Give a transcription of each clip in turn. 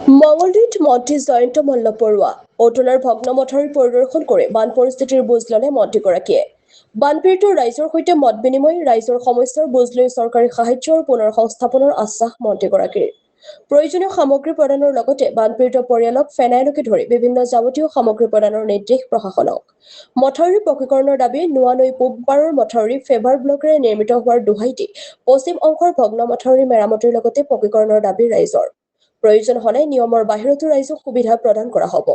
মঙলদৈত মন্ত্ৰী জয়ন্ত মল্ল বৰুৱা অটলাৰ ভগ্ন মথাউৰি পৰিদৰ্শন কৰি বান পৰিস্থিতিৰ বুজ ল'লে মন্ত্ৰীগৰাকীয়ে। বানপীড়িত ৰাইজৰ সৈতে মত বিনিময়, ৰাইজৰ সমস্যাৰ বুজ লৈ চৰকাৰী সাহায্য আৰু পুনৰ সংস্থাপনৰ আশ্বাস মন্ত্ৰীগৰাকীৰ। প্ৰয়োজনীয় সামগ্ৰী প্ৰদানৰ লগতে বানপীড়িত পৰিয়ালক ফেনাইলকে ধৰি বিভিন্ন যাৱতীয় সামগ্ৰী প্ৰদানৰ নিৰ্দেশ প্ৰশাসনক। মথাউৰি পকীকৰণৰ দাবী নোৱা-নৈ পূব পাৰৰ মথাউৰি ফেভাৰ ব্লকেৰে নিৰ্মিত হোৱাৰ দোহাই দি পশ্চিম অংশৰ ভগ্ন মথাউৰি মেৰামতিৰ লগতে পকীকৰণৰ দাবী ৰাইজৰ। প্ৰয়োজন হলে নিয়মৰ বাহিৰতো ৰাইজক সুবিধা প্ৰদান কৰা হ'ব।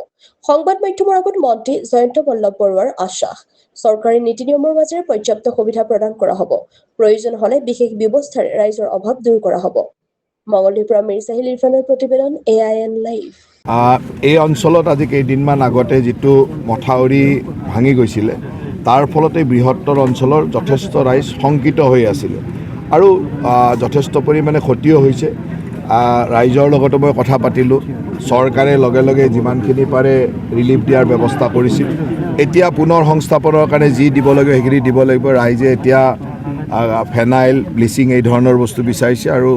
সংবাদ মাধ্যমৰ আগত মন্ত্ৰী জয়ন্ত মল্ল বৰুৱাৰ আশ্বাস, চৰকাৰী নীতি নিয়মৰ মাজেৰে পৰ্যাপ্ত সুবিধা প্ৰদান কৰা হ'ব। প্ৰয়োজন হলে বিশেষ ব্যৱস্থাৰে ৰাইজৰ অভাৱ দূৰ কৰা হ'ব। মঙলদৈৰ পৰা মিৰ চাহিল ইৰফানৰ প্ৰতিবেদন AIN লাইভ। এই অঞ্চলত আজি কেইদিনমান আগতে যিটো মথাউৰি ভাঙি গৈছিলে তাৰ ফলতে বৃহত্তৰ অঞ্চলৰ যথেষ্ট ৰাইজ শংকিত হৈ আছিলে আৰু যথেষ্ট পৰিমাণে ক্ষতিও হৈছে। ৰাইজৰ লগতো মই কথা পাতিলোঁ, চৰকাৰে লগে লগে যিমানখিনি পাৰে ৰিলিফ দিয়াৰ ব্যৱস্থা কৰিছিল। এতিয়া পুনৰ সংস্থাপনৰ কাৰণে যি দিব লাগে সেইখিনি দিব লাগিব। ৰাইজে এতিয়া ফেনাইল, ব্লিচিং এই ধৰণৰ বস্তু বিচাৰিছে আৰু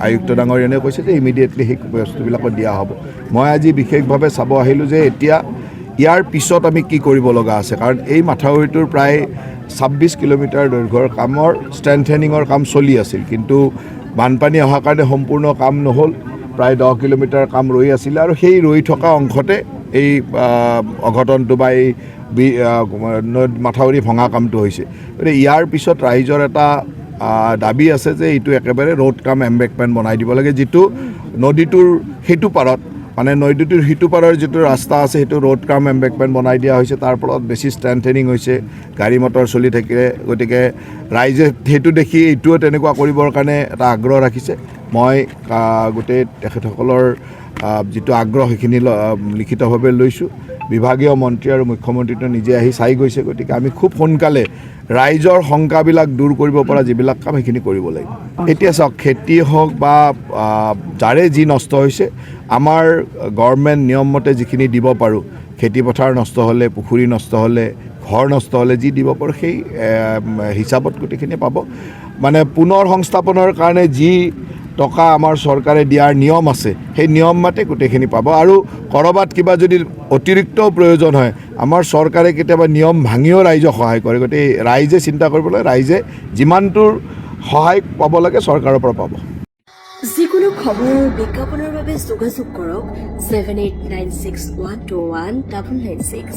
আয়ুক্ত ডাঙৰীয়ানে কৈছে যে ইমিডিয়েটলি সেই বস্তুবিলাকত দিয়া হ'ব। মই আজি বিশেষভাৱে চাব আহিলোঁ যে এতিয়া ইয়াৰ পিছত আমি কি কৰিব লগা আছে, কাৰণ এই মাথাউৰিটোৰ প্ৰায় 26 কিলোমিটাৰ দৈৰ্ঘ্যৰ কামৰ ষ্ট্ৰেংথেনিঙৰ কাম চলি আছিল, কিন্তু বানপানী অহাৰ কাৰণে সম্পূৰ্ণ কাম নহ'ল। প্ৰায় 10 কিলোমিটাৰ কাম ৰৈ আছিলে আৰু সেই ৰৈ থকা অংশতে এই অঘটনটো বা এই মাথাউৰি ভঙা কামটো হৈছে। গতিকে ইয়াৰ পিছত ৰাইজৰ এটা দাবী আছে যে এইটো একেবাৰে ৰোড কাম এম্বেকমেণ্ট বনাই দিব লাগে, যিটো নদীটোৰ সেইটো পাৰত মানে নদীটোৰ সিটো পাৰৰ যিটো ৰাস্তা আছে সেইটো ৰোড কাম এম্বেকমেণ্ট বনাই দিয়া হৈছে। তাৰ ফলত বেছি ষ্ট্ৰেংথেনিং হৈছে, গাড়ী মটৰ চলি থাকিলে। গতিকে ৰাইজে সেইটো দেখি এইটোও তেনেকুৱা কৰিবৰ কাৰণে এটা আগ্ৰহ ৰাখিছে। মই গোটেই তেখেতসকলৰ যিটো আগ্ৰহ সেইখিনি লিখিতভাৱে লৈছোঁ। বিভাগীয় মন্ত্ৰী আৰু মুখ্যমন্ত্ৰীটো নিজে আহি চাই গৈছে। গতিকে আমি খুব সোনকালে ৰাইজৰ শংকাবিলাক দূৰ কৰিব পৰা যিবিলাক কাম সেইখিনি কৰিব লাগিব। এতিয়া চাওক, খেতি হওক বা যাৰে যি নষ্ট হৈছে, আমাৰ গভৰ্ণমেণ্ট নিয়ম মতে যিখিনি দিব পাৰোঁ, খেতিপথাৰ নষ্ট হ'লে, পুখুৰী নষ্ট হ'লে, ঘৰ নষ্ট হ'লে যি দিব পাৰোঁ সেই হিচাপত গোটেইখিনি পাব। মানে পুনৰ সংস্থাপনৰ কাৰণে যি টকা আমাৰ চৰকাৰে দিয়াৰ নিয়ম আছে সেই নিয়ম মতে গোটেইখিনি পাব। আৰু ক'ৰবাত কিবা যদি অতিৰিক্ত প্ৰয়োজন হয়, আমাৰ চৰকাৰে কেতিয়াবা নিয়ম ভাঙিও ৰাইজক সহায় কৰে। গতিকে ৰাইজে চিন্তা কৰিব লাগে, ৰাইজে যিমানটোৰ সহায় পাব লাগে চৰকাৰৰ পৰা পাব। যিকোনো খবৰ বিজ্ঞাপনৰ বাবে যোগাযোগ কৰক 7896121996।